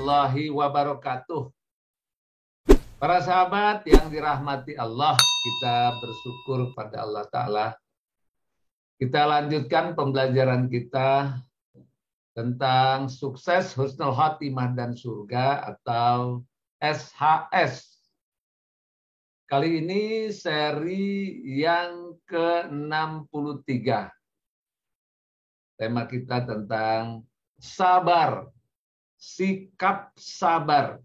warahmatullahi wabarakatuh. Para sahabat yang dirahmati Allah, kita bersyukur pada Allah Ta'ala. Kita lanjutkan pembelajaran kita tentang sukses, husnul khotimah, dan surga atau SHS. Kali ini seri yang ke-63. Tema kita tentang sabar, sikap sabar.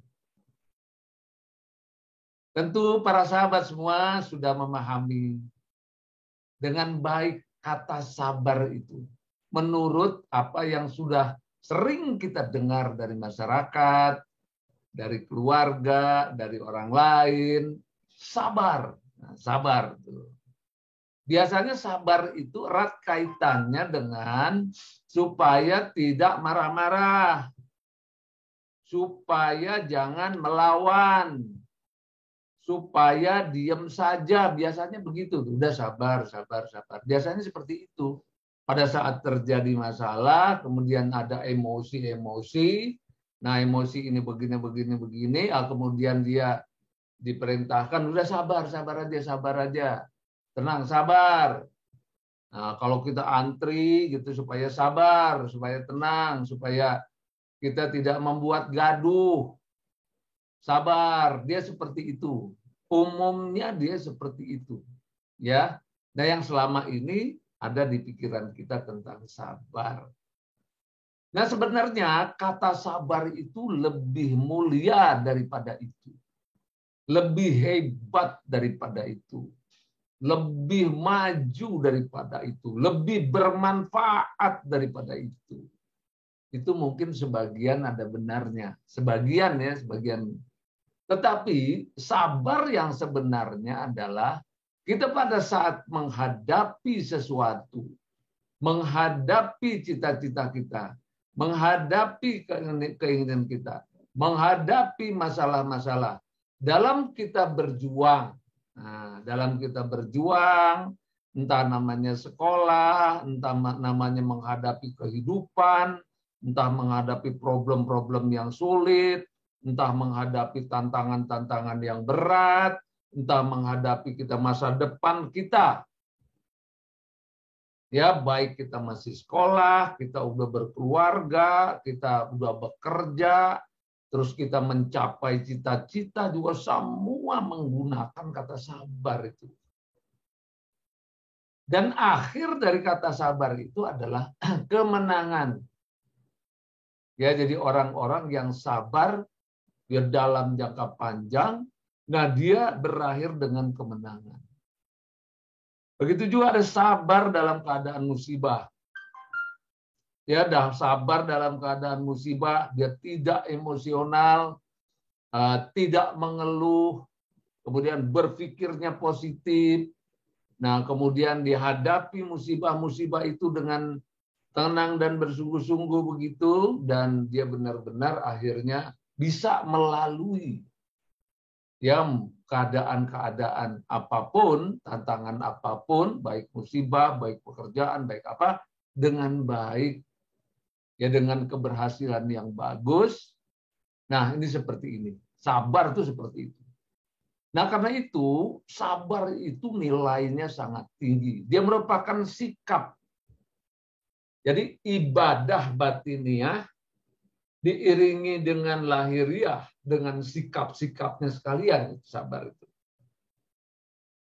Tentu para sahabat semua sudah memahami dengan baik kata sabar itu. Menurut apa yang sudah sering kita dengar dari masyarakat, dari keluarga, dari orang lain, sabar. Nah, sabar. Biasanya sabar itu erat kaitannya dengan supaya tidak marah-marah, supaya jangan melawan, supaya diem saja. Biasanya begitu. Udah sabar, sabar, sabar. Biasanya seperti itu. Pada saat terjadi masalah, kemudian ada emosi-emosi. Nah, emosi ini begini. Kemudian dia diperintahkan, udah sabar, sabar aja. Tenang, sabar. Nah, kalau kita antri gitu supaya sabar, supaya tenang, supaya kita tidak membuat gaduh. Sabar, dia seperti itu. Umumnya dia seperti itu. Ya. Nah, yang selama ini ada di pikiran kita tentang sabar. Nah, sebenarnya kata sabar itu lebih mulia daripada itu. Lebih hebat daripada itu. Lebih maju daripada itu. Lebih bermanfaat daripada itu. Itu mungkin sebagian ada benarnya. Sebagian. Tetapi sabar yang sebenarnya adalah kita pada saat menghadapi sesuatu, menghadapi cita-cita kita, menghadapi keinginan kita, menghadapi masalah-masalah, dalam kita berjuang. Nah, dalam kita berjuang, entah namanya sekolah, entah namanya menghadapi kehidupan, entah menghadapi problem-problem yang sulit, entah menghadapi tantangan-tantangan yang berat, entah menghadapi kita masa depan kita. Ya, baik kita masih sekolah, kita udah berkeluarga, kita udah bekerja, terus kita mencapai cita-cita juga semua menggunakan kata sabar itu. Dan akhir dari kata sabar itu adalah kemenangan. Ya, jadi orang-orang yang sabar dia dalam jangka panjang, nah dia berakhir dengan kemenangan. Begitu juga ada sabar dalam keadaan musibah. Ya, dah sabar dalam keadaan musibah, dia tidak emosional, tidak mengeluh, kemudian berpikirnya positif. Nah, kemudian dihadapi musibah-musibah itu dengan tenang dan bersungguh-sungguh begitu, dan dia benar-benar akhirnya bisa melalui ya keadaan-keadaan apapun, tantangan apapun, baik musibah, baik pekerjaan, baik apa, dengan baik, ya dengan keberhasilan yang bagus. Nah, ini seperti ini. Sabar itu seperti itu. Nah, karena itu, sabar itu nilainya sangat tinggi. Dia merupakan sikap. Jadi, ibadah batiniah diiringi dengan lahiriah, dengan sikap-sikapnya sekalian, itu sabar itu.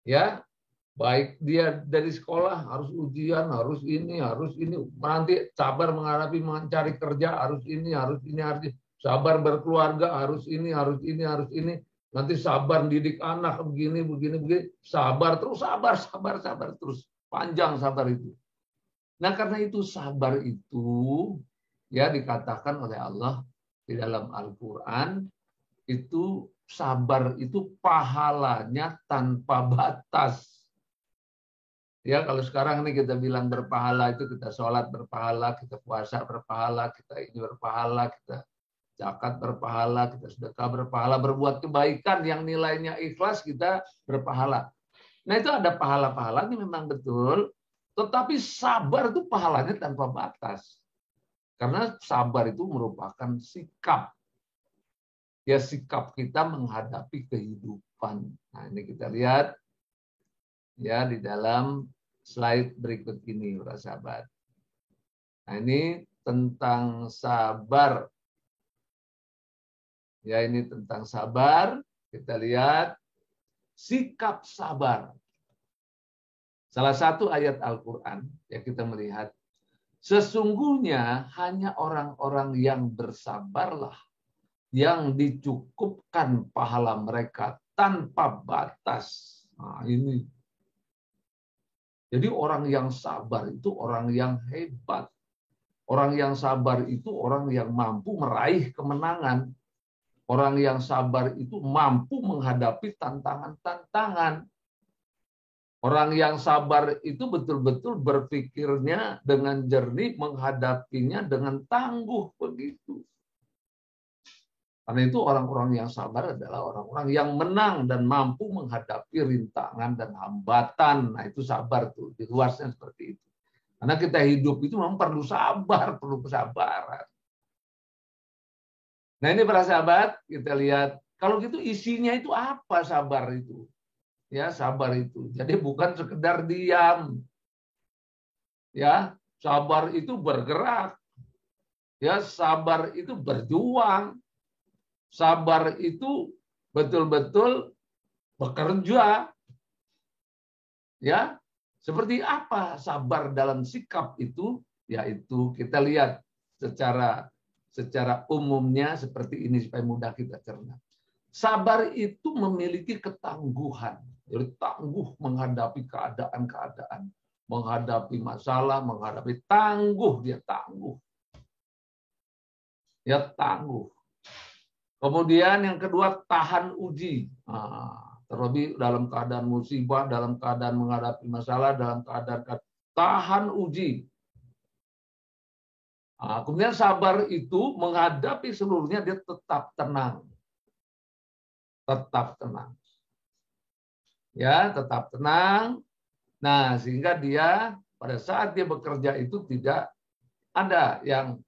Ya, baik dia dari sekolah harus ujian, harus ini, nanti sabar menghadapi mencari kerja, harus ini, sabar berkeluarga, harus ini, nanti sabar didik anak begini, sabar terus, sabar terus, panjang sabar itu. Nah, karena itu sabar itu ya dikatakan oleh Allah di dalam Al-Quran, itu sabar itu pahalanya tanpa batas. Ya, kalau sekarang ini kita bilang berpahala itu kita sholat berpahala, kita puasa berpahala, kita ini berpahala, kita zakat berpahala, kita sedekah berpahala, berbuat kebaikan yang nilainya ikhlas kita berpahala. Nah, itu ada pahala-pahalanya memang betul, tetapi sabar itu pahalanya tanpa batas. Karena sabar itu merupakan sikap. ya sikap kita menghadapi kehidupan. Nah, ini kita lihat ya di dalam slide berikut ini, para sahabat. Nah, ini tentang sabar. Ya, ini tentang sabar. Kita lihat sikap sabar. Salah satu ayat Al-Quran yang kita melihat, sesungguhnya hanya orang-orang yang bersabarlah yang dicukupkan pahala mereka tanpa batas. Nah, ini. Jadi orang yang sabar itu orang yang hebat. Orang yang sabar itu orang yang mampu meraih kemenangan. Orang yang sabar itu mampu menghadapi tantangan-tantangan. Orang yang sabar itu betul-betul berpikirnya dengan jernih, menghadapinya dengan tangguh begitu. Karena itu orang-orang yang sabar adalah orang-orang yang menang dan mampu menghadapi rintangan dan hambatan. Nah, itu sabar tuh, di luasnya seperti itu. Karena kita hidup itu memang perlu sabar, perlu kesabaran. Nah, ini para sahabat, kita lihat kalau gitu isinya itu apa sabar itu? Ya, sabar itu. Jadi bukan sekedar diam. Ya, sabar itu bergerak. Ya, sabar itu berjuang. Sabar itu betul-betul bekerja. Ya, seperti apa sabar dalam sikap itu? Yaitu kita lihat secara umumnya seperti ini supaya mudah kita cerna. Sabar itu memiliki ketangguhan. Jadi tangguh menghadapi keadaan-keadaan, menghadapi masalah, menghadapi tangguh, dia tangguh. Ya tangguh. Kemudian yang kedua, tahan uji. Nah, terlebih dalam keadaan musibah, dalam keadaan menghadapi masalah, dalam keadaan tahan uji. Nah, kemudian sabar itu menghadapi seluruhnya, dia tetap tenang. Tetap tenang. Ya, tetap tenang. Nah, sehingga dia pada saat dia bekerja itu tidak ada yang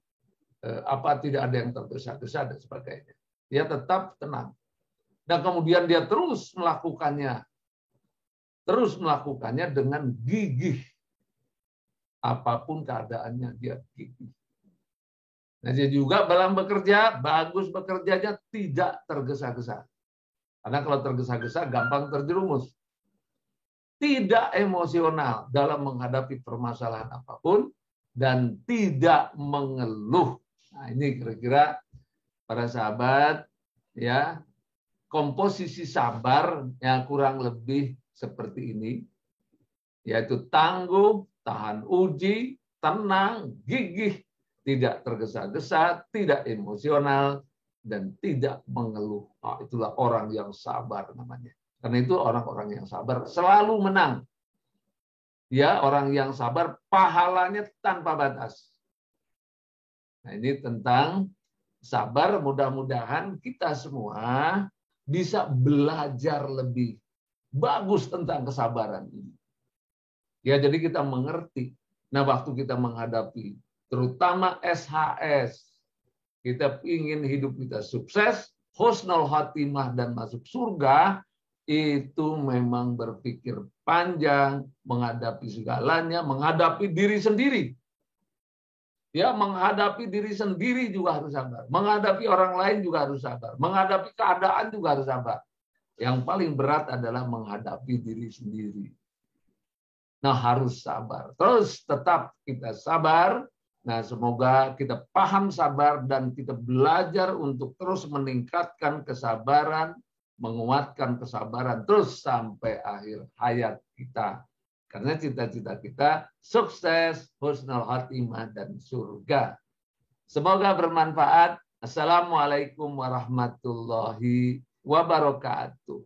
tidak ada yang tergesa-gesa dan sebagainya. Dia tetap tenang. Dan kemudian dia terus melakukannya dengan gigih. Apapun keadaannya dia gigih. Nah, dia juga dalam bekerja, bagus bekerjanya tidak tergesa-gesa. Karena kalau tergesa-gesa gampang terjerumus. Tidak emosional dalam menghadapi permasalahan apapun dan tidak mengeluh. Nah, ini kira-kira para sahabat ya, komposisi sabar yang kurang lebih seperti ini, yaitu tangguh, tahan uji, tenang, gigih, tidak tergesa-gesa, tidak emosional, dan tidak mengeluh. Nah, itulah orang yang sabar namanya. Karena itu orang-orang yang sabar selalu menang. Ya, orang yang sabar pahalanya tanpa batas. Nah, ini tentang sabar. Mudah-mudahan kita semua bisa belajar lebih bagus tentang kesabaran ini. Ya, jadi kita mengerti. Nah, waktu kita menghadapi terutama SHS, kita ingin hidup kita sukses, husnul khatimah dan masuk surga, itu memang berpikir panjang, menghadapi segalanya, menghadapi diri sendiri. Ya, menghadapi diri sendiri juga harus sabar. Menghadapi orang lain juga harus sabar. Menghadapi keadaan juga harus sabar. Yang paling berat adalah menghadapi diri sendiri. Nah, harus sabar. Terus tetap kita sabar. Nah, semoga kita paham sabar dan kita belajar untuk terus meningkatkan kesabaran, menguatkan kesabaran terus sampai akhir hayat kita. Karena cita-cita kita sukses, husnul khatimah, dan surga. Semoga bermanfaat. Assalamualaikum warahmatullahi wabarakatuh.